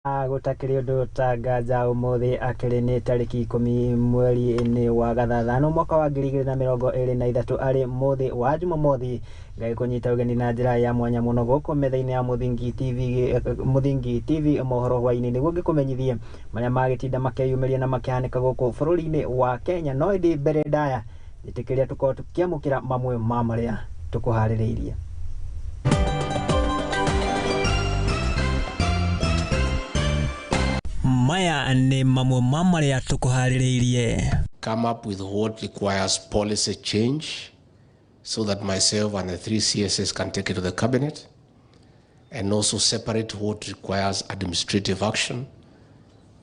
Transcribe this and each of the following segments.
Gutakiri undu tangaza umuthi akiri ni tariki 10 mweri-ini wa gathathano mwaka wa 2023 ari muthi wa Jumamothi ngai kunyita ugeni na njira ya mwanya muno guku metha-ini ya Muthingi TV Mohoro Hwai-Ini niguo ngikumenyithie maria magitinda makeyumiria na makihanika guku bururi-ini wa Kenya no indi mbere ndaya itikiria tukorwo tukiamukira mamwe ma maria tukuhaririirie. Maya ni mamwe ma maria tukuhaririirie. Come up with what requires policy change so that myself and the 3 CSS can take it to the cabinet, and also separate what requires administrative action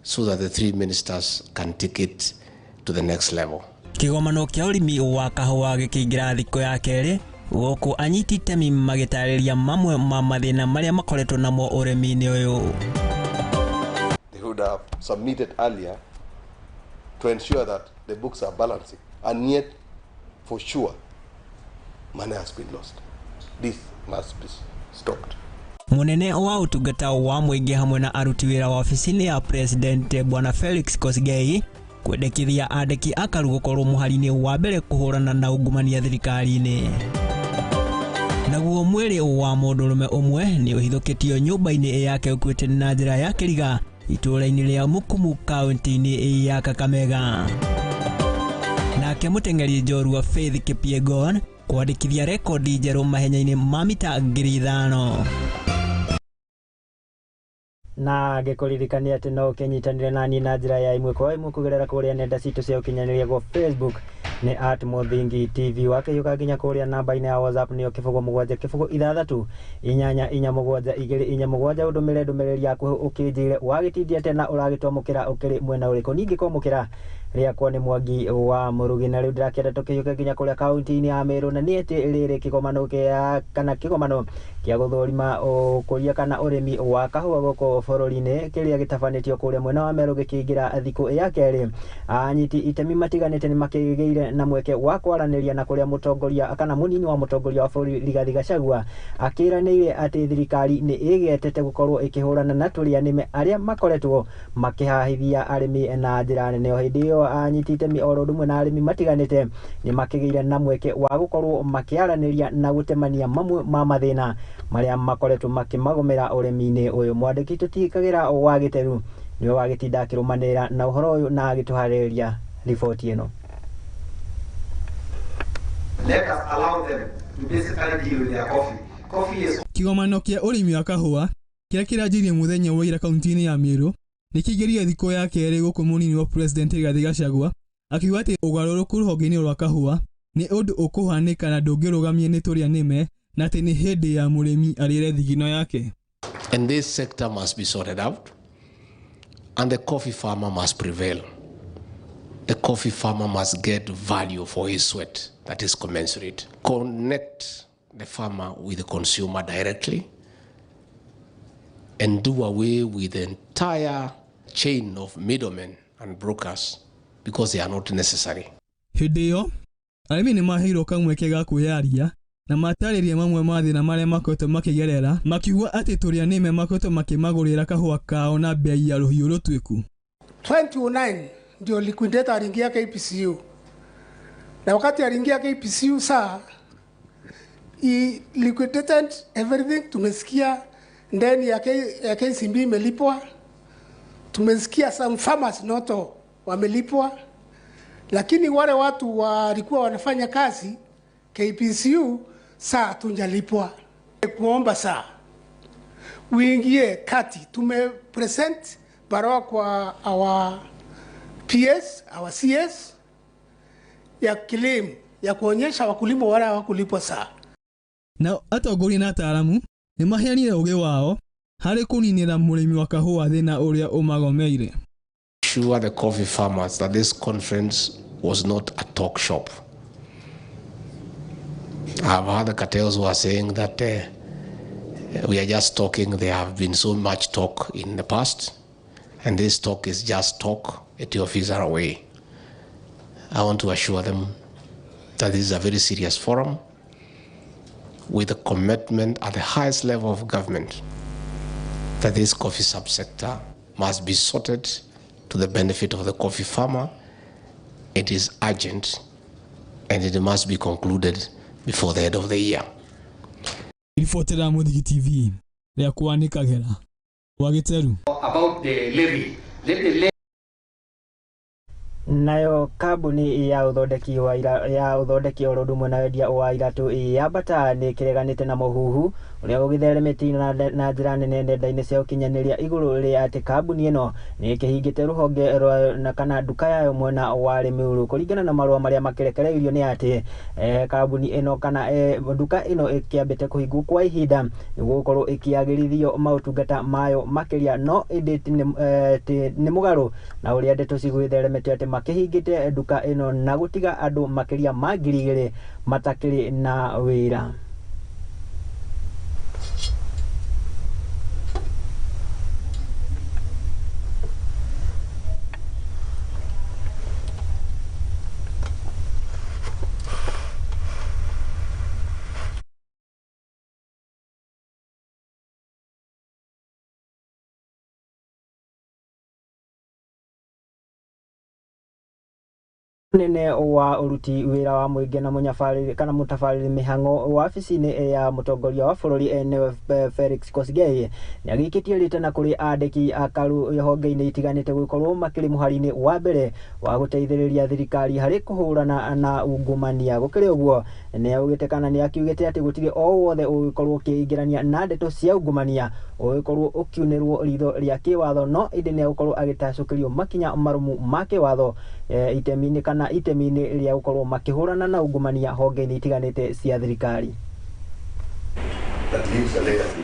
so that the 3 ministers can take it to the next level. Kigomano kia urimi wa kahua gikingira thiko ya keri guku anyiti itemi magitariria mamwe ma mathina maria makoretwo namo urimi-ini uyu. They would have submitted earlier to ensure that the books are balancing, and yet for sure money has been lost. This must be stopped. Munene wa utungata wa muingi hamwe na aruti wira wa ofisini ya President Bwana Felix Kosgei kwendekithia andiki akaru gukorwo muhari-ini wa mbere kuhurana na ungumania thirikari-ini. Naguo mwiri wa mundurume umwe ni uhithukitio nyumba-ini yake ukuite na njira ya kiriga itura-ini ria Mukumu kaunti-ini ya Kakamega. Nake muteng'eri njorua Faith Kipyegon kwandikithia rekodi njeru mahenya-ini ma mita 5,000. Na gikuririkania ati no kinyitanire nani na njira ya imwe kwa imwe kugerera kuria nenda citu cia ukinyaniria go Facebook ni @Muthingi TV wakiyuka nginya kuria namba-ini ya WhatsApp niyo kifugo 7 inyanya 2 udumire ndumiriri yaku ukinjire wagitindia tena uragitwamukira ukiri mwena uriku ningi komukira riakwa ni Mwangi wa Murugi na riu ndirakenda tukiyuka nginya kuria kaunti-ini ya Meru na ni ati riri kigomano kia guthurima ukuria kana urimi wa kahua goko bururi-ini kiria gitabanitio kuria mwena wa Meru gikingira thiku ya keri. Anyiti itemi matiganite ni makigeire na mweke wa kwaraniria na kuria mutongoria kana munini wa mutongoria wa bururi Rigathi Gachagua akiranire ati thirikari ni igetete gukorwo ikihurana na turianime aria makoretwo makihahithia arimi na njira nene. O hindi iyo anyiti itemi oro rumwe na arimi matiganite ni makigeire na mweke wa gukorwo makiaraniria na gutemania mamwe ma mathina maria makoretwo makimagomera urimi-ini uyu. Mwandiki tutikagira wa Giteru niwe wagitinda akirumanira na uhoro uyu na agituhaririria riboti ino. Let us allow them to basically deal with their coffee. Coffee is kigomano kia urimi wa kahua kiria kiranjirie muthenya wa ira kaunti-ini ya Meru nikigeria thiko ya keri guku munini wa President Rigathi Gachagua akiuga ati ugaruruku ruhonge-ini rwa kahua ni undu ukuhanika na ndungirugamio ni turianime na ati ni hindi ya murimi arire thigino yake. And this sector must be sorted out, and the coffee farmer must prevail. The coffee farmer must get value for his sweat that is commensurate. Connect the farmer with the consumer directly and do away with the entire chain of middlemen and brokers because they are not necessary. Hindi iyo arimi ni maheirwo kamweke ga kwiyaria na mataririe mamwe mathina maria makoretwo makigerera makiuga ati turianime makoretwo makimagurira kahua kao na bei ya ruhiu rutwiku. 2009 ndio liquidate aringia KPCU, na wakati aringia KPCU saa i liquidated everything. Tumesikia ndani ya KCB imelipwa, tumesikia some farmers noto wamelipwa, lakini wale watu walikuwa wanafanya kazi KPCU saa tunjalipwa. Kuomba saa uingie kati. Tumepresent barua kwa our PS, our CS ya claim ya kuonyesha wakulima wale hawakulipwa saa. Na atongori na ataaramu ni maheanire uge wao hari kuninira murimi wa kahua thina uria umagomeire. Sure the coffee farmers that this conference was not a talk shop. I've heard the cartels who are saying that we are just talking. There have been so much talk in the past, and this talk is just talk. It is far away. I want to assure them that this is a very serious forum with a commitment at the highest level of government that this coffee subsector must be sorted to the benefit of the coffee farmer. It is urgent and it must be concluded before the end of the year. Reported Murugi TV. About the levy. Let the levy. Nayo kabuni ya uthondeki wa ũrũndũmwe na wendia wa iratũ yambata nĩ kĩreganĩte na mũhuhu ũrĩa ũgĩtheremete na njĩra nene nenda-inĩ cia ũkinyanĩria igũrũ rĩa atĩ kambuni ĩno nĩ ĩkĩhingĩte rũhonge na kana nduka yayo mwena wa Limuru. Kũringana na marũa marĩa makĩrekereirio nĩ atĩ kambuni ĩno kana nduka ĩno ĩkĩambĩte kũhingwo kwa ihinda nĩguo gũkorwo ĩkĩagĩrithio maũtungata mayo makĩria, no ĩndĩ nĩ mũgarũ na ũrĩa ndeto cigwĩtheremete atĩ makĩhingĩte nduka ĩno na gũtiga andũ makĩria ma 2,000 matakĩrĩ na wĩra. Nene wa uruti wira wa muingi na munyabariri kana mutabariri mihango wa ofici-ini ya mutongoria wa bũrũri Felix Kosgei ni agikitie ritana kuri andiki akaru honge-ini itiganite gukorwo makiri muhari-ini wa mbere wa guteithĩrĩria thirikari hari kuhurana na ungumania. Gukiri uguo ni augite kana ni akiugite ati gutire o wothe ugikorwo kiingirania na ndeto cia ungumania ugikorwo ukiunirwo ritho ria kiwatho, no indi ni ugikorwo agitacukirio makinya marumu ma kiwatho itemi-ini kana itemi-ini ria gukorwo makihurana na ungumania honge-ini itiganite cia thirikari. That leaves a legacy.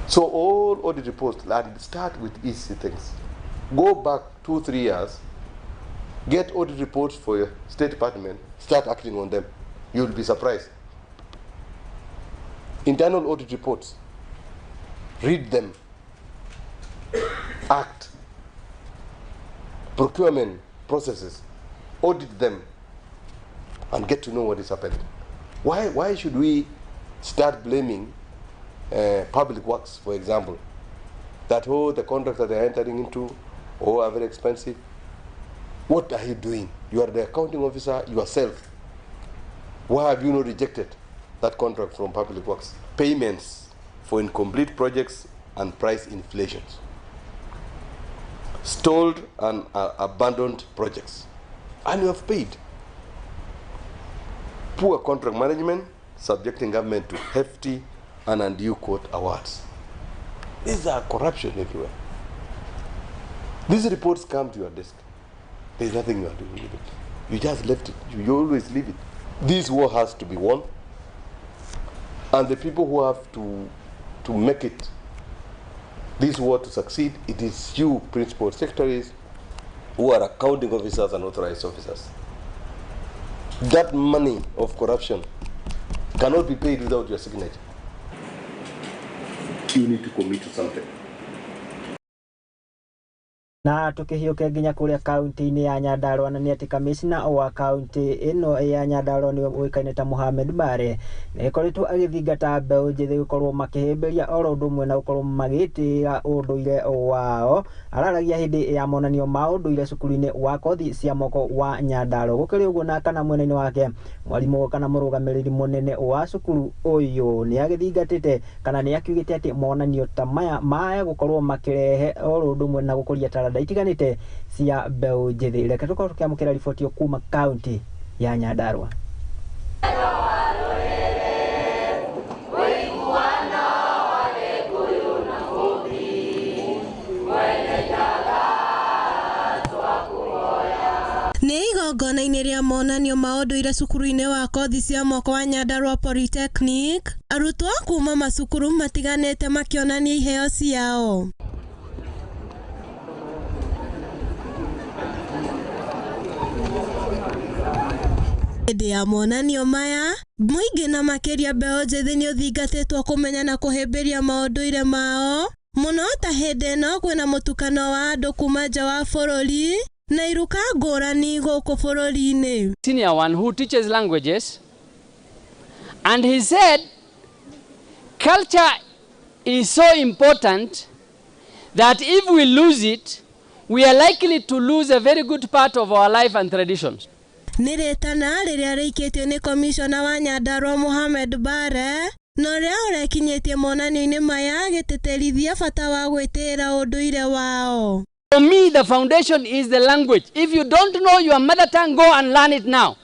So all audit reports start with easy things. Go back 2-3 years, get audit reports for your State Department, start acting on them. You'll be surprised. Internal audit reports, read them, act. Procurement processes, audit them, and get to know what is happening. Why should we start blaming public works, for example, that the contracts that they're entering into are very expensive? What are you doing? You are the accounting officer yourself. Why have you not rejected that contract from public works? Payments for incomplete projects and price inflations. Stalled and abandoned projects, and you have paid. Poor contract management, subjecting government to hefty and undue court awards. These are corruption everywhere. These reports come to your desk. There's nothing you are doing with it. You just left it. You always leave it. This war has to be won, and the people who have to make it, this war to succeed, it is you, principal secretaries, who are accounting officers and authorized officers. That money of corruption cannot be paid without your signature. You need to commit to something. Na tukihiuke nginya kuria kaunti-ini ya Nyandarua na ni ati kamishna wa kaunti ino ya Nyandarua ni uikaine ta Mohamed Bare ni ikoretwo agithingata mbeũ njithi gukorwo makihimbiria oro ndumwe na gukorwo magitira unduire wao. Araragia hindi ya monanio ma unduire cukuru-ini wa kothi cia moko wa Nyandarua. Gukiri uguo na kana mwena-ini wake mwarimu kana murugamiriri munene wa cukuru uyu ni agithingatite kana ni akiugite ati monanio ta maya gukorwo makirehe oro ndumwe na gukuria taranda itiganite cia mbeũ njithi. Reke tukorwo tukiamukira riboti yo kuma kaunti ya Nyandarua. Nĩ igongona-inĩ rĩa monanio ma ũndũire cukuru-inĩ wa kothi cia moko wa Nyandarua Polytechnic, arutwo kuma macukuru matiganĩte makĩonania iheo ciao. Hĩndĩ ya monanio maya, mũingĩ na makĩria mbeũ njithi nĩ ũthingatĩtwo kũmenya na kũhĩmbĩria maũndũire mao, mũno ta hĩndĩ ĩno kwĩna mũtukano wa andũ kuma nja wa bũrũri na iruka ngũrani gũkũ bũrũri-inĩ. Senior one who teaches languages, and he said culture is so important that if we lose it, we are likely to lose a very good part of our life and traditions. Niretana riria reiketio ni Commissioner wa Nyandarua Mohamed Bare no ria urekinyetie monanio-ini maya giteterithia bata wa gwitira unduire wao. For me, the foundation is the language. If you don't know your mother tongue, go and learn it now.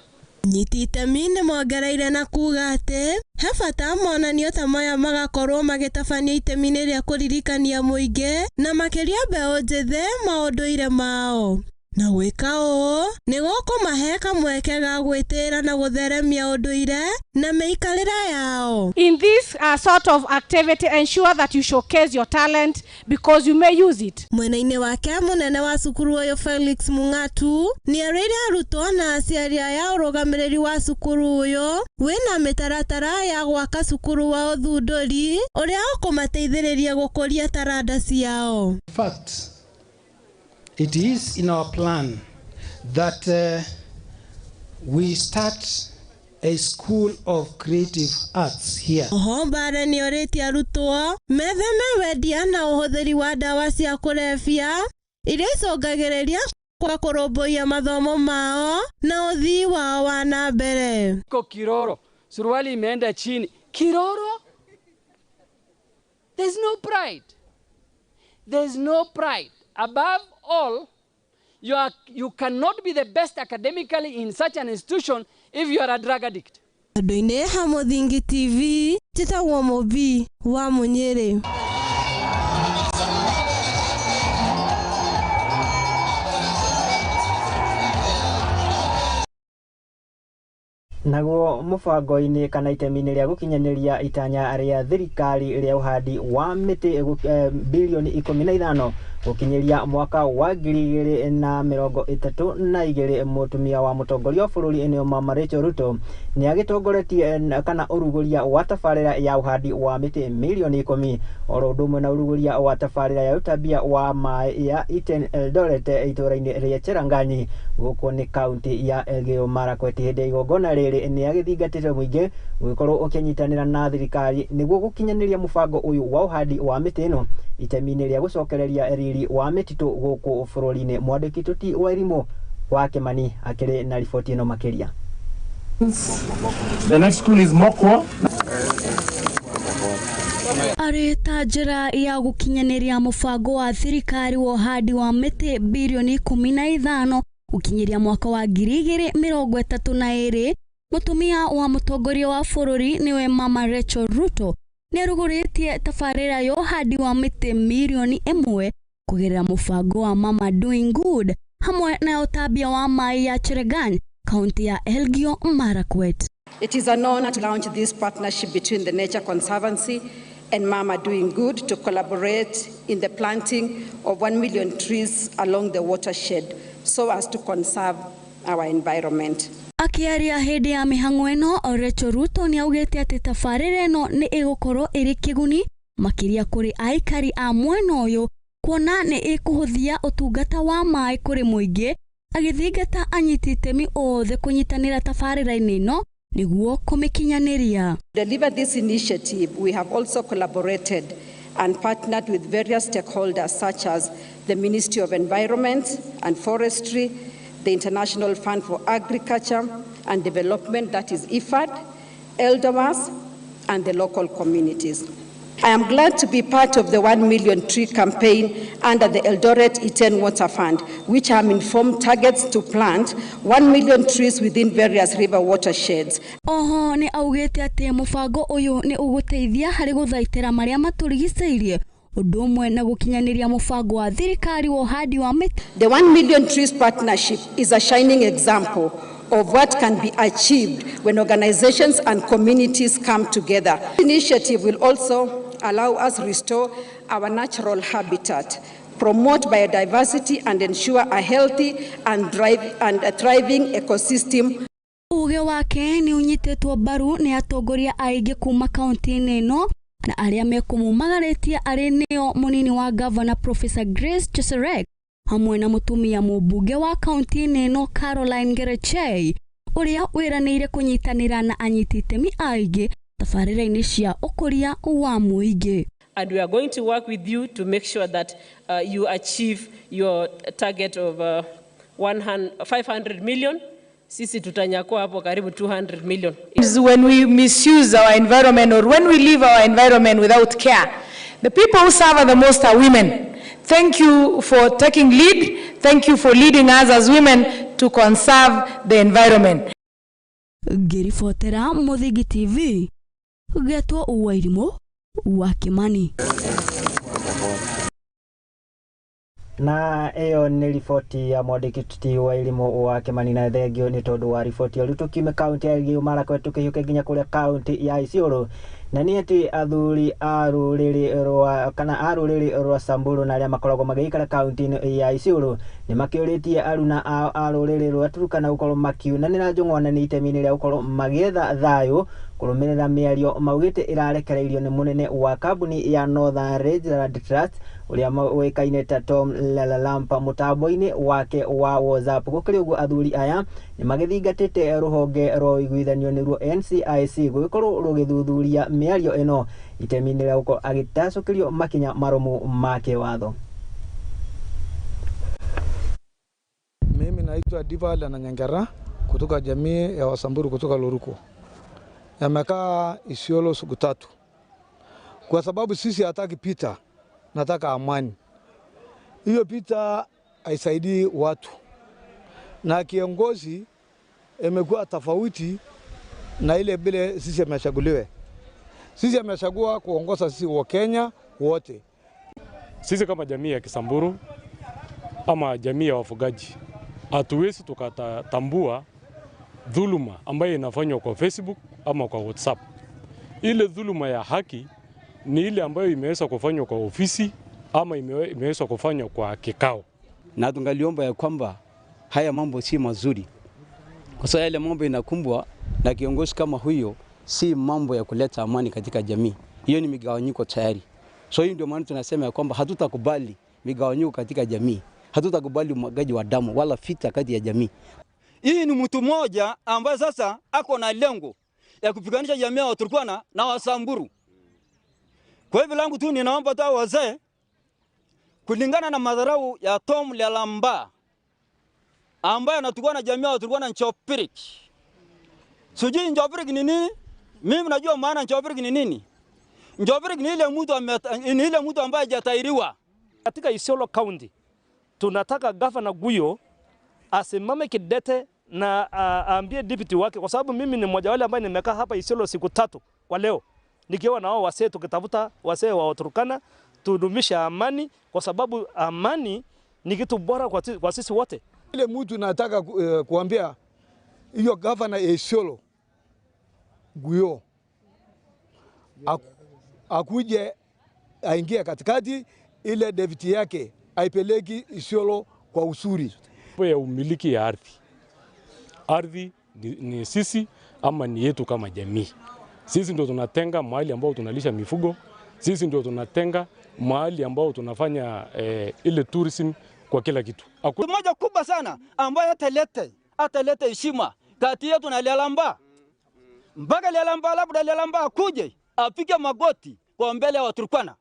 Nyititemi ni mwongereire na kuga ati he bata monanio ta maya magakorwo magitabania itemi ria kuririkania muingi na makiria mbeũ njĩthĩ maunduire mao. Na gwika ũũ nĩ gũkũmahe kamweke ga gwĩtĩĩra na gũtheremia ũndũire na mĩikarĩre yao. In this sort of activity, ensure that you showcase your talent because you may use it. Mwena-inĩ wake mũnene wa cukuru ũyũ Felix Mung'atu nĩ erĩire arutwo na aciari aya ũrũgamĩrĩri wa cukuru ũyũ wĩna mĩtaratara ya gwaka cukuru wa ũthundũri ũrĩa ũkũmateithĩrĩria gũkũria taranda ciao. Fact, it is in our plan that we start a school of creative arts here. Bare ni oreti arutwo metheme wendia na ũhũthĩri wa ndawa cia kũrebia iria icũngagĩrĩria kwa kũrũmbũiya mathomo mao na ũthii wao wa na mbere. Kiroro, suruali imeenda chini. Kiroro? There's no pride. There's no pride. Above all, you cannot be the best academically in such an institution if you are a drug addict. Andũ-inĩ ha Mũthingi TV, njĩtagwo Mũmbi wa Mũnyĩrĩ. Naguo mũbango-inĩ kana itemi-inĩ rĩa gũkinyanĩria itanya rĩa thirikari rĩa ũhandi wa mĩtĩ bilioni 15 gũkinyĩria mwaka wa 2032 mũtumia wa mũtongoria wa bũrũri nĩ Mama Rachel Ruto nĩ agĩtongoretie kana ũrugũria wa tabarĩra ya ũhandi wa mĩtĩ milioni 10 oro ũndũ ũmwe na ũrugũria wa tabarĩra ya ũtambia wa maĩ ya Iten Eldoret itũũra-inĩ rĩa Cheranganyi gũkũ nĩ kaunti ya Elgeyo Marakwet. Hĩndĩ ya igongona rĩrĩ nĩ agĩthingatĩte mũingĩ gũkorwo ũkĩnyitanĩra na thirikari nĩguo gũkinyanĩria mũbango ũyũ wa ũhandi wa mĩtĩ ĩno itemi-inĩ rĩa gũcokereria riri wa mĩtitũ gũkũ bũrũri-inĩ. Mwandĩki Tuti wa Irimũ wa Kĩmani akĩrĩ na riboti ĩno makĩria. The next school is Mokwa. Areta njĩra ya gũkinyanĩria mũbango wa thirikari wa ũhandi wa mĩtĩ bilioni 15 gũkinyĩria mwaka wa 2032. Mũtumia wa mũtongoria wa bũrũri niwe Mama Rachel Ruto nĩ arugũrĩtie tabarĩra ya ũhandi wa mĩtĩ milioni 1 kũgerera mũbango wa Mama Doing Good hamwe na ũtambia wa maĩ ya Cheranganyi, kaunti ya Elgeyo Marakwet. It is an honor to launch this partnership between the Nature Conservancy and Mama Doing Good to collaborate in the planting of 1 million trees along the watershed so as to conserve our environment. Akiaria hĩndĩ ya mĩhang'o ĩno, Rachel Ruto nĩ augĩte atĩ tabarĩra ĩno nĩ ĩgũkorwo ĩrĩ kĩguni makĩria kũrĩ aikari a mwena ũyũ kuona nĩ ĩkũhũthia ũtungata wa maĩ kũrĩ mũingĩ, agĩthingata anyiti itemi othe kũnyitanĩra tabarĩra-inĩ ĩno nĩguo kũmĩkinyanĩria. To deliver this initiative, we have also collaborated and partnered with various stakeholders such as the Ministry of Environment and Forestry, the International Fund for Agriculture and Development, that is IFAD, elders, and the local communities. I am glad to be part of the 1 million tree campaign under the Eldoret Iten Water Fund, which I'm informed targets to plant 1 million trees within various river watersheds. Oho nĩ augĩte atĩ mũbango ũyũ nĩ ũgũteithia harĩ gũthaitĩra marĩa matũrigicĩirie ũndũ ũmwe na gũkinyanĩria mũbango wa thirikari wa ũhandi wa mĩtĩ. The 1 million trees partnership is a shining example of what can be achieved when organizations and communities come together. This initiative will also allow us to restore our natural habitat, promote biodiversity, and ensure a healthy and a thriving ecosystem. Uge wake nĩ unyitĩtwo mbaru nĩ atongoria aingĩ kuma kaunti-inĩ ĩno na arĩa mekũmũmagarĩtie arĩ nĩo mũnini wa Governor Professor Grace Cheserek hamwe na mũtumia mũmbunge wa kaunti-inĩ ĩno Caroline Gerechei ũrĩa wĩranĩire kũnyitanĩra na anyiti itemi aingĩ tabarĩra-inĩ cia ũkũria wa mũingĩ. And we are going to work with you to make sure that you achieve your target of 500 million. Sisi tutanyakua hapo karibu 200 million. When we misuse our environment or when we leave our environment without care, the people who suffer the most are women. Thank you for taking lead. Thank you for leading us as women to conserve the environment. Ngiribotera Muthigi TV, getwo Hwai-Ini wa Kimani. Na eyo ni riboti ya mwandĩki Hwai-Ini wa Kimani, na thengio nĩ tondũ wa riboti ĩyo. Rĩu tukiume kaunti ya Elgeyo Marakwet tukihiũke nginya kũrĩa kaunti ya Isiolo, na nĩ atĩ athuri a rũrĩrĩ rwa Samburu na arĩa makoragwo magĩikara kaunti-inĩ ya Isiolo nĩ makĩũrĩtie aruna a rũrĩrĩ rwa Turkana gũkorwo makiunanĩra njũng'wana nĩ itemi-inĩ rĩa gũkorwo magĩetha thayũ kũrũmĩrĩra mĩario maugĩte ĩrarekereirio nĩ mũnene wa kambuni ya Northern Ridgeland Trust ũrĩa ũĩkaine ta Tom Lalalampa mũtambo-inĩ wake wa WhatsApp. Gũkĩrĩ ũguo athuri aya nĩ magĩthingatĩte rũhonge rwa ũiguithanio nĩruo NCIC gũgĩkorwo rũgĩthuthuria mĩario ĩno itemi-inĩ rĩa gũkorwo agĩtacũkĩrio makinya marũmu ma kĩwatho. Mimi naitwa Divala na Nyangera kutoka jamii ya Wasamburu kutoka Loruko. Yamekaa Isiolo siku 3. Kwa sababu sisi hataki pita, nataka amani. Hiyo pita haisaidii watu. Na kiongozi imekuwa tofauti na ile bila sisi amechaguliwe. Sisi amechagua kuongoza sisi wa Kenya wote. Sisi kama jamii ya Kisamburu ama jamii ya wafugaji hatuwezi tukatambua dhuluma ambayo inafanywa kwa Facebook ama kwa WhatsApp. Ile dhuluma ya haki ni ile ambayo imeweza kufanywa kwa ofisi ama imeweza kufanywa kwa kikao. Na tungaliomba ya kwamba haya mambo si mazuri. Kwa sababu yale mambo inakumbwa na kiongozi kama huyo si mambo ya kuleta amani katika jamii. Hiyo ni migawanyiko tayari. So hiyo ndio maana tunasema ya kwamba hatutakubali migawanyiko katika jamii. Hatutakubali umwagaji wa damu wala vita kati ya jamii. Hii ni mtu mmoja ambaye sasa ako na lengo ya kupiganisha jamii ya Turkana na Wasamburu. Kwa hivyo langu tu ninaomba tu wazee kulingana na madharau ya Tom Lalalampa ambaye anatukana jamii ya Turkana Nchopirik. Sijui Nchopirik ni nini? Mimi najua maana Nchopirik ni nini. Nchopirik ni ile mtu ambaye hajatairiwa. Katika Isiolo County tunataka Governor Guyo asimame kidete na aambie deputy wake, kwa sababu mimi ni mmoja wale ambaye nimekaa hapa Isiolo siku 3 kwa leo nikiwa na wao wasee tukitafuta wasee wa Turkana tudumisha amani, kwa sababu amani ni kitu bora kwa sisi wote. Ile mtu nataka kuambia hiyo governor ya Isiolo Guyo akuje aingie katikati, ile deputy yake aipeleki Isiolo kwa usuri. Ya umiliki ya ardhi. Ardhi ni sisi ama ni yetu kama jamii. Sisi ndio tunatenga mahali ambao tunalisha mifugo. Sisi ndio tunatenga mahali ambao tunafanya ile tourism kwa kila kitu. Moja kubwa sana ambayo ataleta heshima kati yetu na Lalalampa. Mpaka Lalalampa labda Lalalampa akuje apige magoti kwa mbele ya Turkana.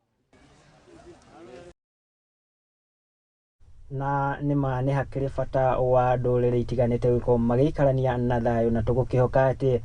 Na nĩ hakĩrĩ bata wa ndũrĩrĩ itiganĩte gũkorwo magĩikarania na thayũ, na tũgũkĩhoka atĩ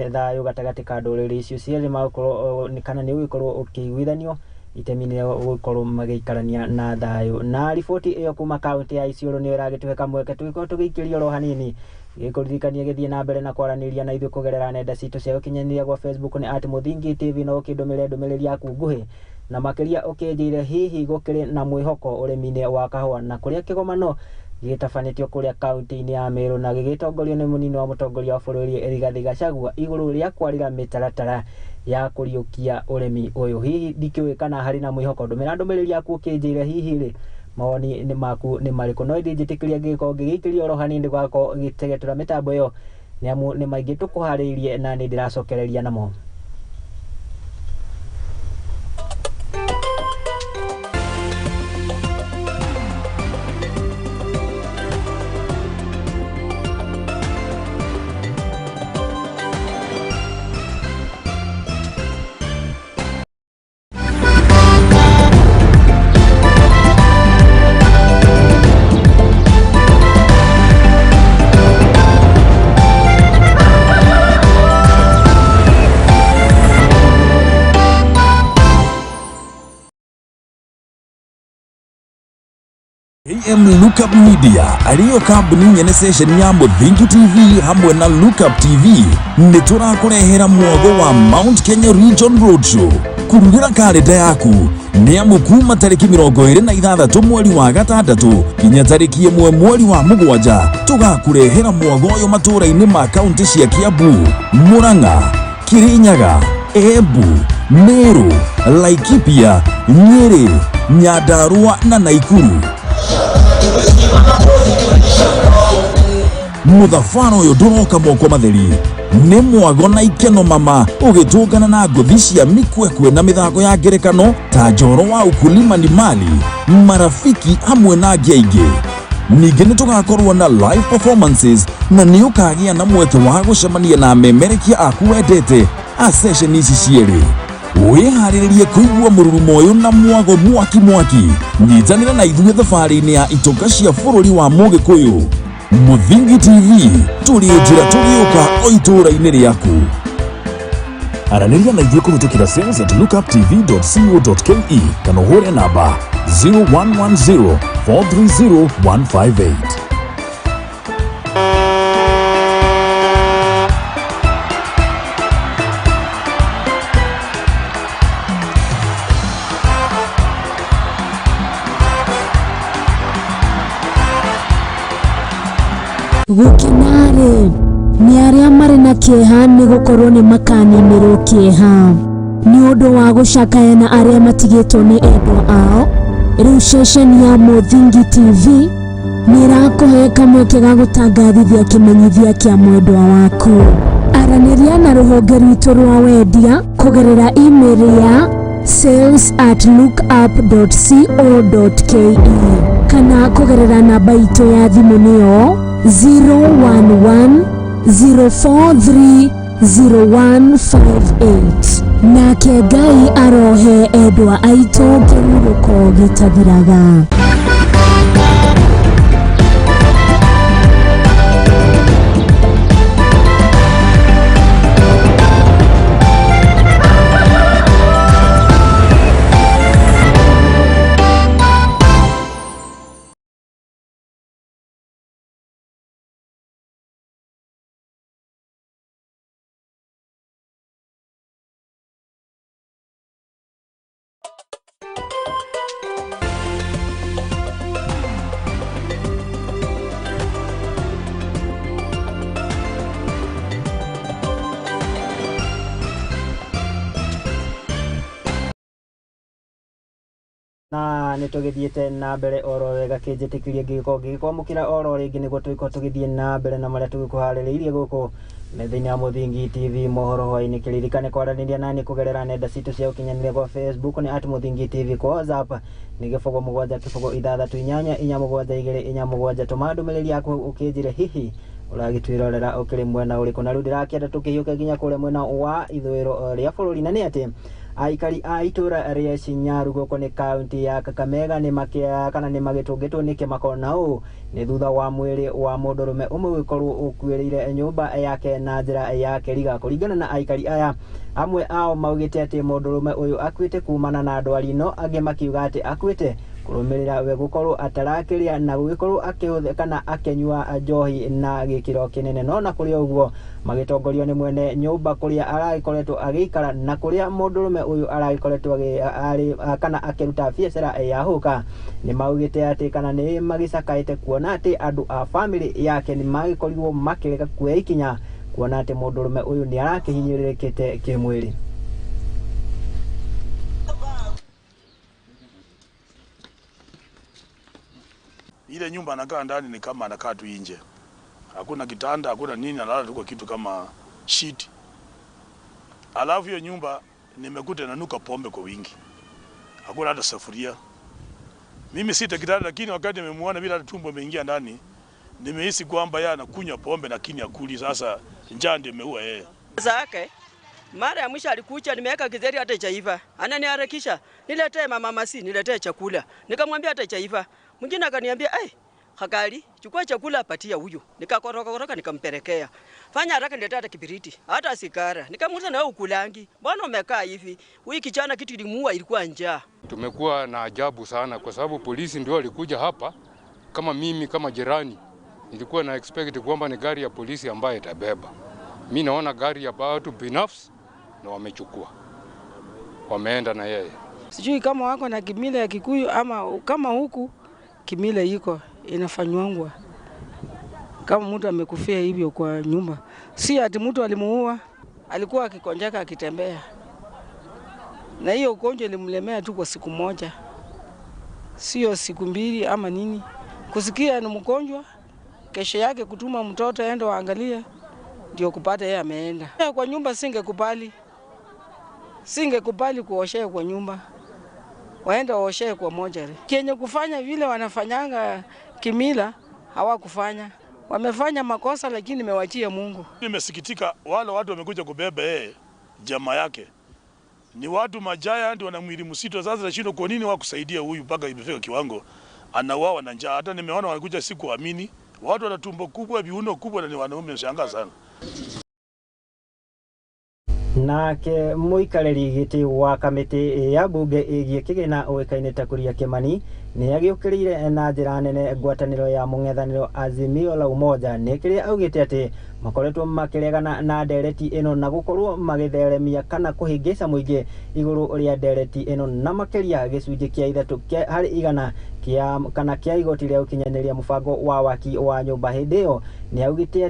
thayũ gatagatĩ ka ndũrĩrĩ icio cierĩ magũkorwo kana nĩ ũgũkorwo ũkĩiguithanio itemi-inĩ rĩa gũkorwo magĩikarania na thayũ. Na riboti ĩyo kuma kaunti ya Isiolo nĩyo ĩragĩtũhe kamweke tũgĩkorwo tũgĩikĩrio ro hanini gĩkũririkania gĩthiĩ na mbere na kwaranĩria na ithuĩ kũgerera nenda citũ cia ũkinyanĩria gwa Facebook nĩ @Muthingi TV, na ũkĩndũmĩrĩre ndũmĩrĩri yaku nguhĩ na makĩria ũkĩnjĩire hihi gũkĩrĩ na mwĩhoko ũrĩmi-inĩ wa kahũa na kũrĩa kĩgomano gĩtabanĩtio kũrĩa kaunti-inĩ ya Meru na gĩgĩtongorio nĩ mũnini wa mũtongoria wa bũrũri Rigathi Gachagua igũrũ rĩa kwarĩra mĩtaratara ya kũriũkia ũrĩmi ũyũ. Hihi ndikĩũĩ kana harĩ na mwĩhoko, ndũmĩra ndũmĩrĩri yaku ũkĩnjĩire hihi rĩ mawoni nĩ maku nĩ marĩkũ. No ndĩnjĩtĩkĩria ngĩgĩkorwo ngĩgĩikĩrio ro hanini ndũgakorwo gĩtegetura mĩtambo ĩyo nĩamu nĩ maingĩ tũkũharĩirie na nĩ ndĩracokereria namo. AM Lookup Media ariyo kambuni nyene station ya Muthingi TV hamwe na Lookup TV nĩ tũrakũrehera mwotho wa Mount Kenya Region Roadshow kurugĩra kalenda yaku nĩ amu kuma tarĩki 26 mweri wa gatandatũ nginya tarĩki 1 mweri wa mũgwanja tũgakũrehera mwotho ũyũ matũra-inĩ ma kaunti cia Kiambu, Murang'a, Kirinyaga, Embu, Meru, Laikipia, Nyeri, Nyandarua na Naikuru. Muthafaro ũyũ ndũroka moko matheri nĩ mwago na ikeno mama ũgĩtũngana na ngũthi cia mikwekwe na mĩthako ya ngerekano ta njoro wa ukulima ni mali, marafiki hamwe na angĩ aingĩ. Ningĩ nĩ tũgakorwo na live performances na nĩ ũkagĩa na mweke wa gũcemania na memerekia aku wendete a session ici cierĩ. Wĩharĩrĩrie kũigua mũrurumo ũyũ na mwago mwaki nyitanĩra na ithuĩ thabarĩ-inĩ ya itoka cia bũrũri wa Mũgĩkũyũ. Muthingi TV tũrĩ njĩra tũgĩũka o itũra-inĩ rĩaku. Aranĩria na ithuĩ kũhĩtũkĩra sales@lookuptv.co.ke kana ũhũre namba 0110 430 158. Gukinare ni aria mari na kieha ni gukorwo ni makaninirwo kieha ni undu wa gucakaya na aria matigitwo ni endwa ao. Riu station ya Muthingi TV ni rakuhe kamweke ga gutangathithia kimenyithia kia mwendwa waku. Araniria na ruhonge rwitu rwa wendia kugerera email ya sales@lookup.co.ke kana kugerera namba itu ya thimu niyo 011-043-0158. Nake Ngai arohe endwa aitũ kĩhurũko gĩtathiraga. na nĩ tũgĩthiĩte na mbere oro wega kĩnjĩtĩkĩrie ngĩkwamũkĩra oro rĩngĩ nĩguo tũgĩkorwo tũgĩthiĩ na mbere na marĩa tũgĩkũharĩrĩirie gũkũ metha-inĩ ya Muthingi TV Mohoro Hwai-Ini. Kĩririkane kwaranĩria nani kũgerera nenda citũ cia ũkinyanĩria gwa Facebook nĩ @Muthingi TV, kwa WhatsApp nĩ gĩbũgũ 7 tũma ndũmĩrĩri yaku ũkĩnjĩre hihi ũragĩtwĩrorera ũkĩrĩ mwena ũrĩkũ. Na rĩu ndĩrakĩenda tũkĩhiũke nginya kũrĩa mwena wa ithũĩro rĩa bũrũri, na nĩ atĩ aikari a itũra rĩa Shinyaru gũkũ nĩ kaunti ya Kakamega nĩ magĩtũngĩtwo nĩ kĩmako na ũũ nĩ thutha wa mwĩrĩ wa mũndũrũme ũmwe gũkorwo ũkuĩrĩire nyũmba yake na njĩra ya kĩriga. Kũringana na aikari aya, amwe ao maugĩte atĩ mũndũrũme ũyũ akuĩte kumana na ndwari ĩno, angĩ makiuga atĩ akuĩte kũrũmĩrĩra we gũkorwo atarakĩrĩa na gũgĩkorwo akĩhũthĩra kana akĩnyua njohi na gĩkĩro kĩnene. No na kũrĩ ũguo magĩtongorio nĩ mwene nyũmba kũrĩa aragĩkoretwo agĩikara na kũrĩa mũndũrũme ũyũ aragĩkoretwo kana akĩruta biacara ya hũka, nĩ maugĩte atĩ kana nĩ magĩcakaĩte kuona atĩ andũ a famĩlĩ yake nĩ magĩkorirwo makĩrega kuoya ikinya kuona atĩ mũndũrũme ũyũ nĩ arakĩhinyĩrĩrĩkĩte kĩmwĩrĩ. Ile nyumba anakaa ndani ni kama anakaa tu nje. Hakuna kitanda, hakuna nini, analala tu kwa kitu kama sheet. Alafu hiyo nyumba nimekuta inanuka pombe kwa wingi. Hakuna hata sufuria. Mimi sita kitanda, lakini wakati nimemuona bila tumbo imeingia ndani, nimehisi kwamba yeye anakunywa pombe na kini akuli. Sasa njaa ndio imeua yeye. Zake mara ya mwisho alikuja, nimeweka kidheri hata chaiva. Ananiharakisha, niletee mama masi, niletee chakula. Nikamwambia hata chaiva. Mwingine akaniambia, Hakari, chukua chakula patia huyu. Nikakoroka nikampelekea. Fanya haraka niletee hata kibiriti, hata sigara. Nikamuuliza na wewe ukulangi? Mbona umekaa hivi? Huyu kijana kitu ilimuua ilikuwa njaa. Tumekuwa na ajabu sana kwa sababu polisi ndio walikuja hapa kama mimi kama jirani nilikuwa na expect kwamba ni gari ya polisi ambayo itabeba. Mimi naona gari ya watu binafsi na wamechukua. Wameenda na yeye. Sijui kama wako na kimila ya Kikuyu ama kama huku kimila iko inafanywangwa. Kama mtu amekufia hivyo kwa nyumba. Si ati mtu alimuua, alikuwa akikonjeka akitembea. Na hiyo ugonjwa ilimlemea tu kwa siku moja. Sio siku mbili ama nini. Kusikia ni mgonjwa, kesho yake kutuma mtoto aende waangalie, ndio kupata yeye ameenda. Kwa nyumba singekubali kuoshea kwa nyumba. Waende waoshee kwa moja. Kenye kufanya vile wanafanyanga kimila hawakufanya. Wamefanya makosa lakini nimewachia Mungu. Nimesikitika wale watu wamekuja kubeba jamaa yake. Ni watu majaya ndio wana mwili msito. Sasa nashindo kwa nini wakusaidia huyu mpaka imefika kiwango anauawa na njaa. Hata nimeona wanakuja siku amini. Watu wana tumbo kubwa, viuno kubwa na ni wanaume, nashangaa sana. Nake muikareri giti wa kamiti ya bunge igie kigina uikaine ta kuria Kimani ni agiukirire na njira nene ngwataniro ya mung'ethaniro Azimio la Umoja ni kiria augite ati makoretwo makiregana na ndereti ino na gukorwo magitheremia kana kuhingica muingi iguru ria ndereti ino na makiria gicunji kia 3 hari igana kia igoti ria ukinyaniria mubango wa waki wa nyumba hindi iyo ni augite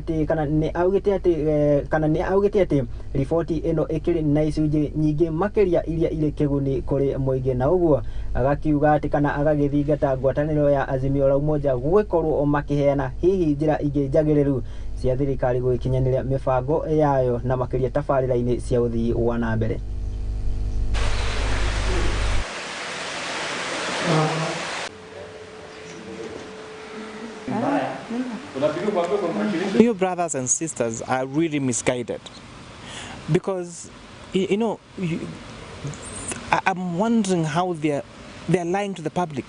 ati riboti ino ikiri na icunji nyingi makiria iria iri kiguni kuri muingi na uguo agakiuga ati kana agagithingata ngwataniro ya Azimio la Umoja gwikorwo makiheana hihi njira ingi njagiriru cia thirikari gwikinyaniria mibango yayo na makiria tabarira-ini cia uthii wa na mbere. You brothers and sisters are really misguided because I'm wondering how they're lying to the public,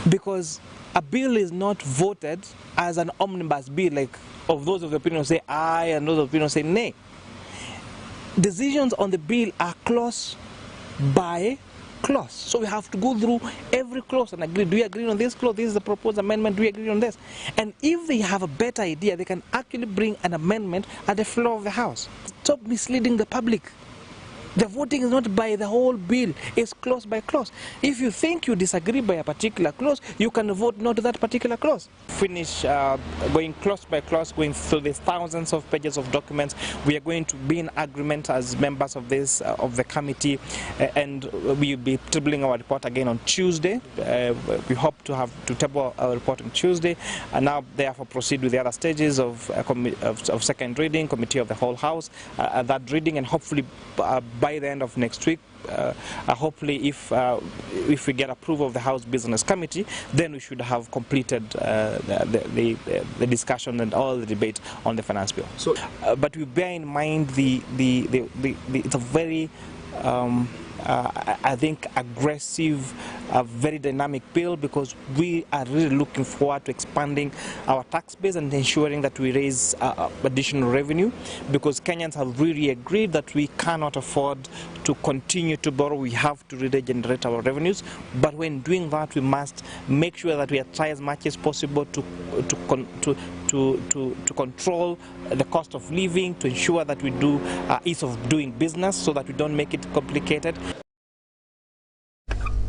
because a bill is not voted as an omnibus bill, like of those of the opinion say aye and those of the opinion say nay. Decisions on the bill are clause by clause, so we have to go through every clause and agree. Do we agree on this clause? This is the proposed amendment. Do we agree on this? And if they have a better idea, they can actually bring an amendment at the floor of the House. Stop misleading the public. The voting is not by the whole bill, it's clause by clause. If you think you disagree by a particular clause, you can vote no to that particular clause. Finish going clause by clause, going through the thousands of pages of documents. We are going to be in agreement as members of this of the committee, and we will be tabling our report again on Tuesday. We hope to table our report on Tuesday, and now therefore proceed with the other stages of second reading, committee of the whole House, that reading, and hopefully by the end of next week, hopefully if we get approval of the House Business Committee, then we should have completed the discussion and all the debate on the finance bill. So, but we bear in mind it's a very I think aggressive, very dynamic bill, because we are really looking forward to expanding our tax base and ensuring that we raise additional revenue, because Kenyans have really agreed that we cannot afford to continue to borrow. We have to really generate our revenues, but when doing that, we must make sure that we try as much as possible to control the cost of living, to ensure that we do ease of doing business so that we don't make it complicated.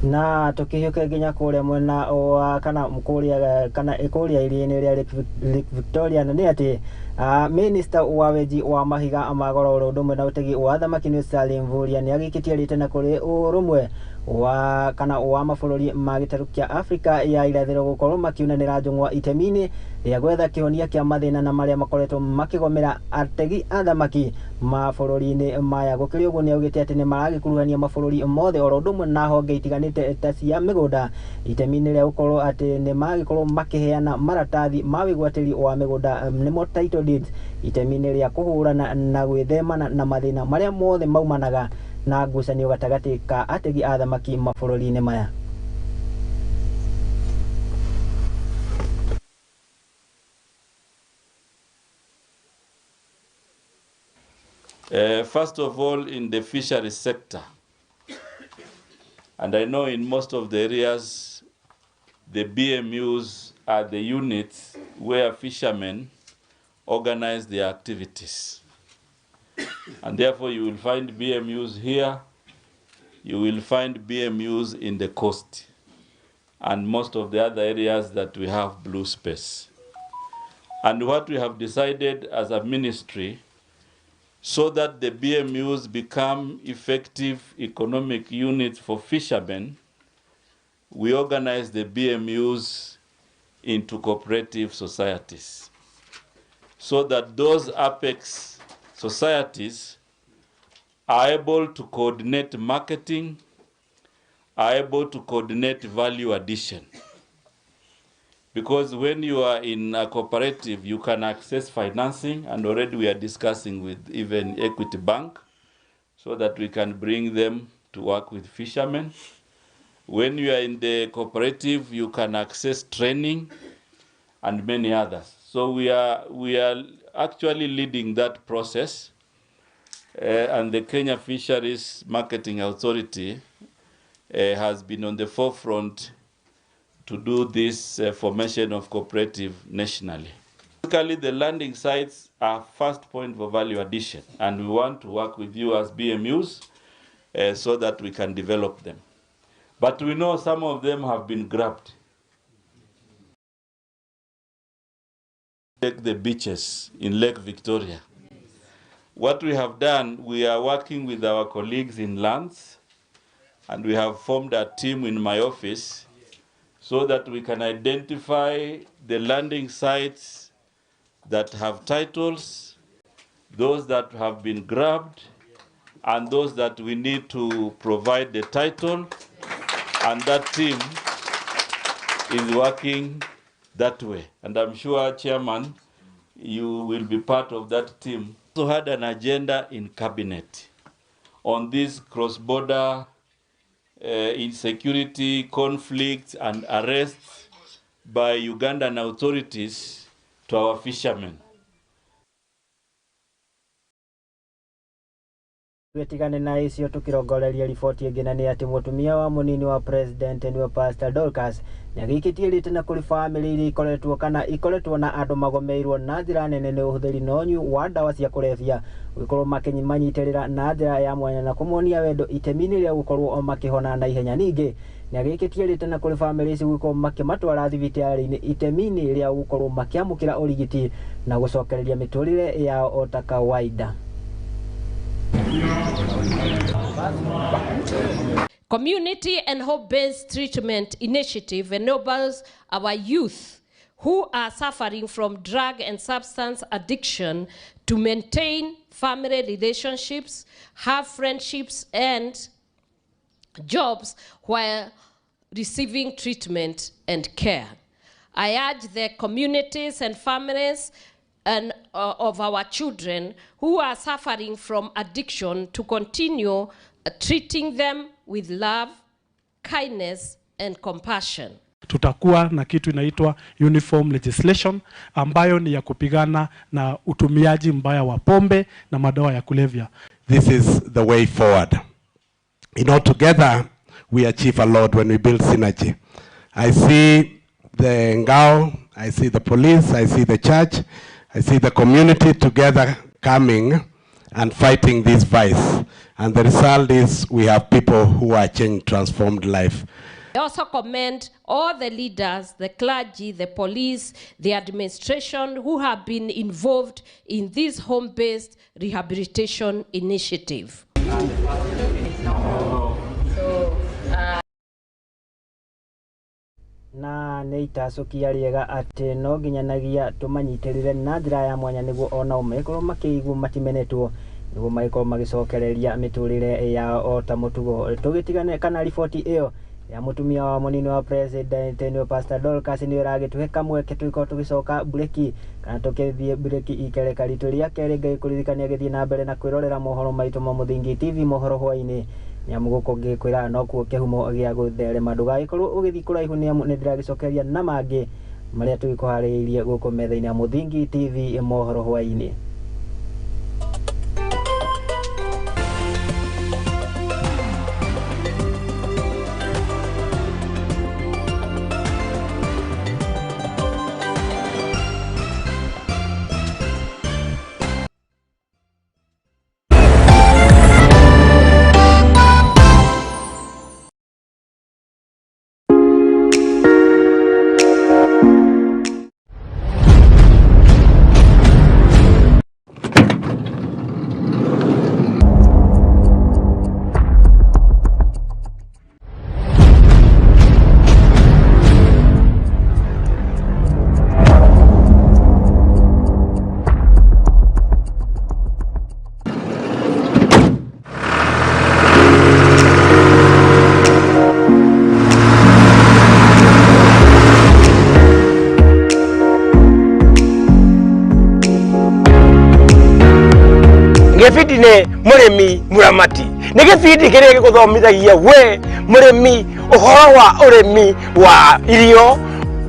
Na tukihiuka nginya kuria mwena wa kana mkuria kana ikuria iria-ini ria Lake Victoria ni ati Minister wa weji wa mahiga magoro ndumwe na utegi wa thamaki ni Salim Vuria ni agikitie ritena kuri urumwe wa kana wa mabũrũri ma gĩtarũ kĩa Afrika ya irathĩro gũkorwo makiunanĩra njũng'wa itemi-inĩ rĩa gwetha kĩhonia kĩa mathĩna na marĩa makoretwo makĩgomera ategi a thamaki mabũrũri-inĩ maya. Gũkĩrĩ ũguo nĩaugĩte atĩ nĩ maragĩkuruhania mabũrũri mothe oro ũndũ ũmwe na honge itiganĩte ta cia mĩgũnda itemi-inĩ rĩa gũkorwo atĩ nĩ magĩkorwo makĩheana maratathi ma wĩgwatĩri wa mĩgũnda nĩmo title deeds itemi-inĩ rĩa kũhũrana na gwĩthemana na mathĩna marĩa mothe maumanaga na ngucanio gatagatĩ ka ategi a thamaki mabũrũri-inĩ maya. First of all, in the fishery sector, and I know in most of the areas the BMUs are the units where fishermen organize their activities. And therefore you will find BMUs here, you will find BMUs in the coast, and most of the other areas that we have blue space. And what we have decided as a ministry, so that the BMUs become effective economic units for fishermen, we organize the BMUs into cooperative societies, so that those apex societies are able to coordinate marketing, are able to coordinate value addition. Because when you are in a cooperative, you can access financing, and already we are discussing with even Equity Bank, so that we can bring them to work with fishermen. When you are in the cooperative, you can access training and many others. So we are actually leading that process, and the Kenya Fisheries Marketing Authority has been on the forefront to do this formation of cooperative nationally. Typically, the landing sites are first point for value addition, and we want to work with you as BMUs so that we can develop them. But we know some of them have been grabbed. Take the beaches in Lake Victoria. What we have done, we are working with our colleagues in lands, and we have formed a team in my office so that we can identify the landing sites that have titles, those that have been grabbed, and those that we need to provide the title, and that team is working that way. And I'm sure, Chairman, you will be part of that team. We also had an agenda in Cabinet on this cross-border insecurity, conflicts, and arrests by Ugandan authorities to our fishermen. Wetigane na icio tukirongoreria riboti ingĩ na nĩ atĩ mũtumia wa mũnini wa president nĩwe Pastor Dorcas nĩagĩkĩtie rĩtana kũrĩ famĩlĩ iria ikoretwo na andũ magomeirwo na njĩra nene nĩ ũhũthĩri na ũnyui wa ndawa cia kũrebia gũkorwo manyitĩrĩra na njĩra ya mwanya na kũmonia wendo itemi-inĩ rĩa gũkorwo makĩhona na ihenya. Ningĩ nĩagĩkĩtie rĩtana kũrĩ famĩlĩ ici gũkorwo makĩmatwara thibitarĩ-inĩ itemi-inĩ rĩa gũkorwo makĩamũkĩra ũrigiti na gũcokereria mĩtũrĩre yao o ta kawaida. Community and hope-based treatment initiative enables our youth who are suffering from drug and substance addiction to maintain family relationships, have friendships and jobs while receiving treatment and care. I urge the communities and families of our children who are suffering from addiction to continue treating them with love, kindness and compassion. Tutakuwa na kitu inaitwa uniform legislation ambayo ni ya kupigana na utumiaji mbaya wa pombe na madawa ya kulevya. This is the way forward. Together we achieve a lot when we build synergy. I see the Ngao, I see the police, I see the church, I see the community together coming and fighting this vice. And the result is we have people who are changing, transformed life. I also commend all the leaders, the clergy, the police, the administration who have been involved in this home-based rehabilitation initiative. Na nĩ itacokia rĩega atĩ no nginyanagia tũmanyitĩrĩre na njĩra ya mwanya nĩguo ona makorwo makĩigua matimenetwo nĩguo makorwo magĩcokereria mĩtũrĩre yao o ta mũtugo. Tũgĩtigane kana riboti ĩyo ya mũtumia wa mũnini wa president nĩwe Pastor Dorcas nĩ ĩragĩtũhe kamweke tũgĩkorwo tũgĩcoka breki kana tũkĩthiĩ breki ikereka ritũ rĩa kerĩ ngĩkũririkania gĩthiĩ na mbere na kwĩrorera mohoro maitũ ma Mũthingi TV Mohoro Hwai-Ini nĩamuguko ngĩkwĩra no kuo kĩhumo gĩa gũtherema ndũgagĩkorwo ũgĩthiĩ kũraihu nĩamu nĩndĩragĩcokeria na mangĩ marĩa tũgĩkũharĩirie gũkũ metha-inĩ ya Mũthingi TV Mohoro Hwai-Ini. nĩ mũrĩmi mũramati. Nĩ gĩbindi kĩrĩa gĩgũthomithagia we mũrĩmi ũhoro wa ũrĩmi wa irio,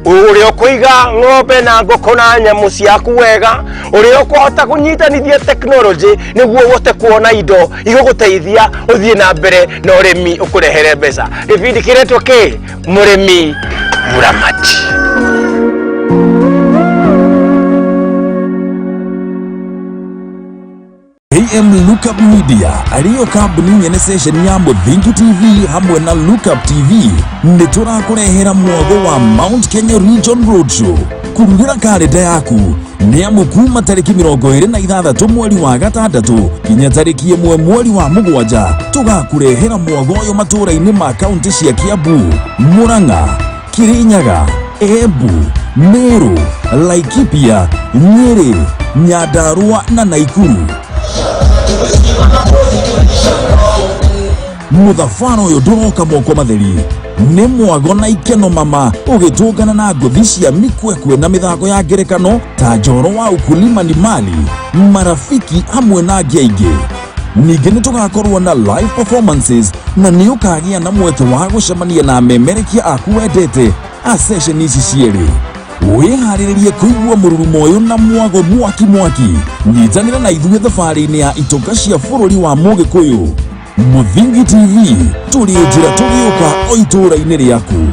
ũrĩa ũkũiga ng'ombe na ngũkũ na nyamũ ciaku wega, ũrĩa ũkũhota kũnyitanithia technology nĩguo ũhote kuona indo igũgũteithia ũthiĩ na mbere na ũrĩmi ũkũrehere mbeca. Gĩbindi kĩretwo kĩ mũrĩmi mũramati. AM Lookup Media ariyo kambuni nyene session ya Muthingi TV hamwe na Lookup TV nĩ tũrakũrehera mwago wa Mount Kenya Region Roadshow. Kũrugĩra kalenda yaku nĩ amu kuma tarĩki 26 mweri wa gatandatũ kinya tarĩki 1 mweri wa mũgwanja tũgakũrehera mwago ũyũ matũra-inĩ ma kaunti cia Kiambu, Murang'a, Kirinyaga, Embu, Meru, Laikipia, Nyeri, Nyandarua na Naikuru. Mũthabara ũyũ ndũroka moko matheri, nĩ mwago na ikeno mama ũgĩtũngana na ngũthi cia mikwekwe na mĩthako ya ngerekano ta njoro wa ukulima ni mali, marafiki hamwe na angĩ aingĩ. Ningĩ nĩ tũgakorwo na live performances na nĩ ũkagĩa na mweke wa gũcemania na memerekia aku wendete a session ici cierĩ. Wĩharĩrĩrie kũigua mũrurumo ũyũ na mwago mwaki. Nyitanĩra na ithuĩ thabarĩ-inĩ ya itoka cia bũrũri wa Mũgĩkũyũ. Muthingi TV, tũrĩ njĩra tũgĩũka o itũra-inĩ rĩaku.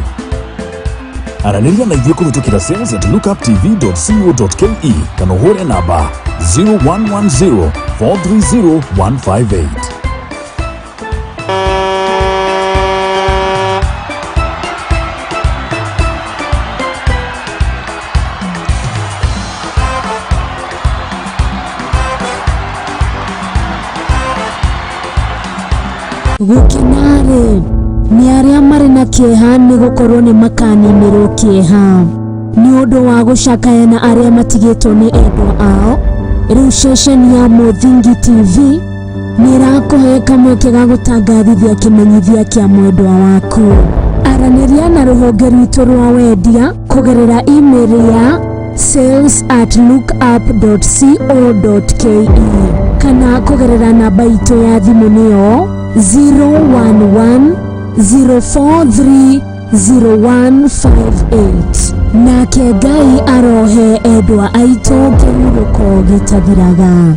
Aranĩria na ithuĩ kũhĩtũkĩra sales@lookuptv.co.ke kana ũhũre namba 0110 430 158. Gũkenarĩ nĩ arĩa marĩ na kĩeha nĩ gũkorwo nĩ makaninĩrwo kĩeha nĩ ũndũ wa gũcakaya na arĩa matigĩtwo nĩ endwa ao. Rĩu ceceni ya Muthingi TV nĩ ĩrakũhe kamweke ga gũtangathithia kĩmenyithia kĩa mwendwa waku. Aranĩria na rũhonge rwitũ rwa wendia kũgerera email ya sales@lookup.co.ke kana kũgerera namba itũ ya thimũ nĩyo 011-043-0158. Nake Ngai arohe endwa aitũ kĩhurũko gĩtathiraga.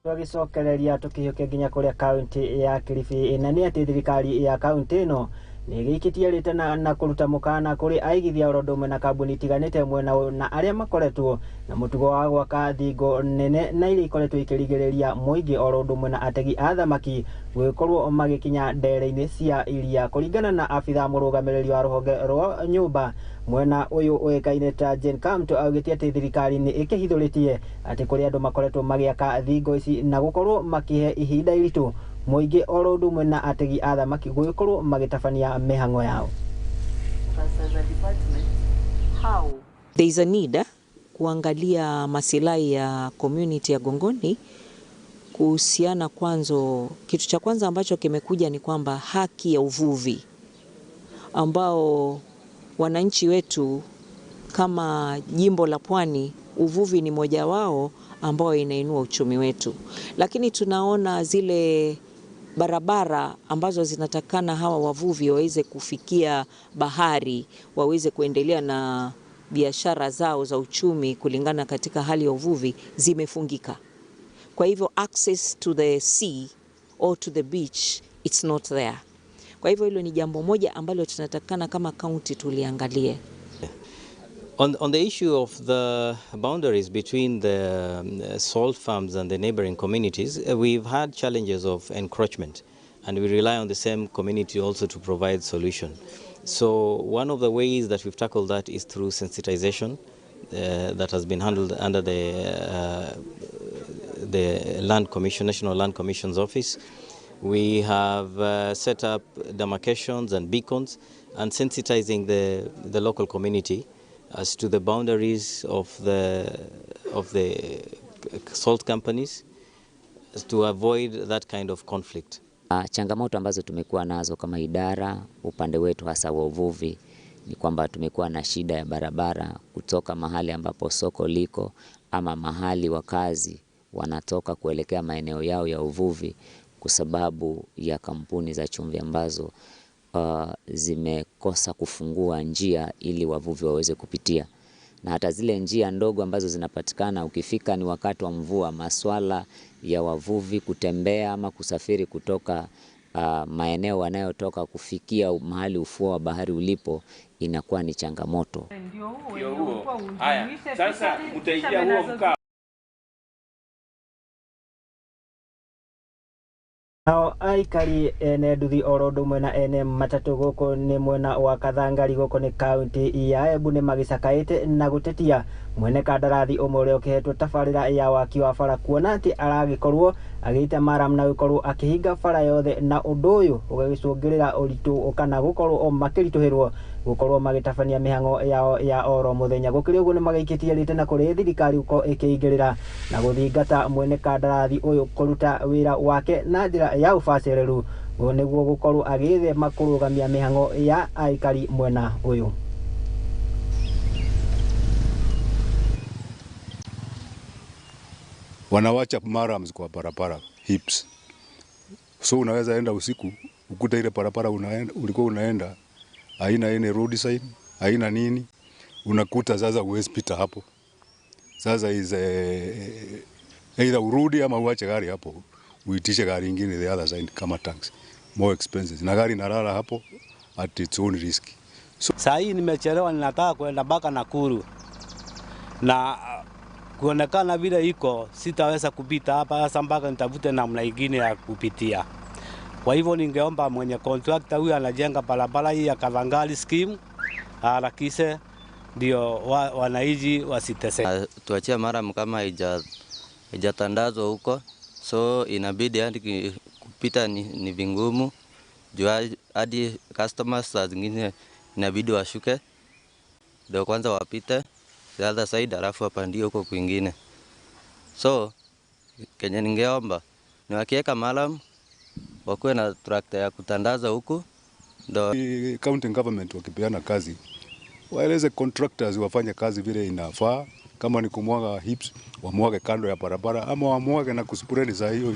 Twagicokereria tukihiuke nginya kuria kaunti ya Kilifi na nĩ atĩ thirikari ya kaunti ĩno nĩ ĩgĩikĩtie rĩtana na kũruta mũkana kũrĩ aigithia oro ũndũ ũmwe na kambuni itiganĩte mwena na arĩa makoretwo na mũtugo wa gwaka thingo nene na iria ikoretwo ikĩrigĩrĩria mũingĩ oro ũndũ ũmwe na ategi a thamaki gũgĩkorwo magĩkinya ndere-inĩ cia iria. Kũringana na abitha mũrũgamĩrĩri wa rũhonge rwa nyũmba mwena ũyũ ũĩkaine ta Jane Kamto, augĩte atĩ thirikari nĩ ĩkĩhithũrĩtie atĩ kũrĩ andũ makoretwo magĩaka thingo ici na gũkorwo makĩhe ihinda iritũ mũingĩ oro ũndũ ũmwe na ategi a thamaki gũgĩkorwo magĩtabania mĩhang'o yao. There is a need kuangalia masilahi ya community ya Gongoni kuhusiana. Kwanza, kitu cha kwanza ambacho kimekuja ni kwamba haki ya uvuvi ambao wananchi wetu kama jimbo la Pwani, uvuvi ni moja wao ambao inainua uchumi wetu, lakini tunaona zile barabara ambazo zinatakana hawa wavuvi waweze kufikia bahari, waweze kuendelea na biashara zao za uchumi kulingana katika hali ya uvuvi zimefungika. Kwa hivyo access to the sea or to the beach, it's not there. Kwa hivyo hilo ni jambo moja ambalo tunatakana kama county tuliangalie. On the issue of the boundaries between the salt farms and the neighboring communities, we've had challenges of encroachment. and we rely on the same community also to provide solution. So one of the ways that we've tackled that is through sensitization that has been handled under the Land Commission, National Land Commission's office. We have set up demarcations and beacons and sensitizing the local community as to the boundaries of the salt companies to avoid that kind of conflict. Changamoto ambazo tumekuwa nazo kama idara upande wetu hasa wa uvuvi ni kwamba tumekuwa na shida ya barabara kutoka mahali ambapo soko liko ama mahali wakazi wanatoka kuelekea maeneo yao ya uvuvi kwa sababu ya kampuni za chumvi ambazo zimekosa kufungua njia ili wavuvi waweze kupitia. Na hata zile njia ndogo ambazo zinapatikana ukifika ni wakati wa mvua, maswala ya wavuvi kutembea ama kusafiri kutoka maeneo wanayotoka kufikia mahali ufuo wa bahari ulipo inakuwa ni changamoto. Ndio huo. Haya, sasa mtaingia huo mkao. Nao aikari ene nduthi oro ndumwe na ene matatu goko ni mwena wa Kathangari goko ni kaunti ya Embu ni magicakaite na gutetia mwene kandarathi umwe uria ukihetwo tabarira ya waki wa bara kuona ati aragikorwo agite maram na gukorwo akihinga bara yothe na undu uyu ugagicungirira uritu kana gukorwo makirituhirwo gukorwo magitabania mihango yao ya oro muthenya gukiri uguo ni magaikitie rite na kuri thirikari uko ikiingirira na guthingata mwene kandarathi uyu kuruta wira wake na njira ya ubaciriru niguo gukorwo agithema kurugamia mihango ya aikari mwena uyu. Wanawacha marams kwa barabara hips, so unaweza enda usiku ukuta ile barabara ulikuwa unaenda haina ene road sign, haina nini, unakuta sasa uwezi pita hapo. Sasa either urudi ama uache gari hapo uitishe gari nyingine the other side kama tanks, more expensive, na gari nalala hapo at its own risk. Saa hii nimechelewa, ninataka kwenda mpaka Nakuru na kuonekana vile iko sitaweza kupita hapa sasa mpaka nitafute namna nyingine ya kupitia. Kwa hivyo ningeomba mwenye contractor huyu anajenga barabara hii ya Kathangari scheme harakishe ndio wananchi wasiteseke. Tuachia maram kama haijatandazwa huko, so inabidi hadi kupita ni vingumu juu hadi customers saa zingine inabidi washuke ndio kwanza wapite the other side alafu wapandie huko kwingine. So Kenya ningeomba ni wakiweka malam wakuwe na tractor ya kutandaza huku ndio county government wakipeana kazi waeleze contractors wafanye kazi vile inafaa. Kama ni kumwaga hips wamwage kando ya barabara ama wamwage na kuspread za hiyo.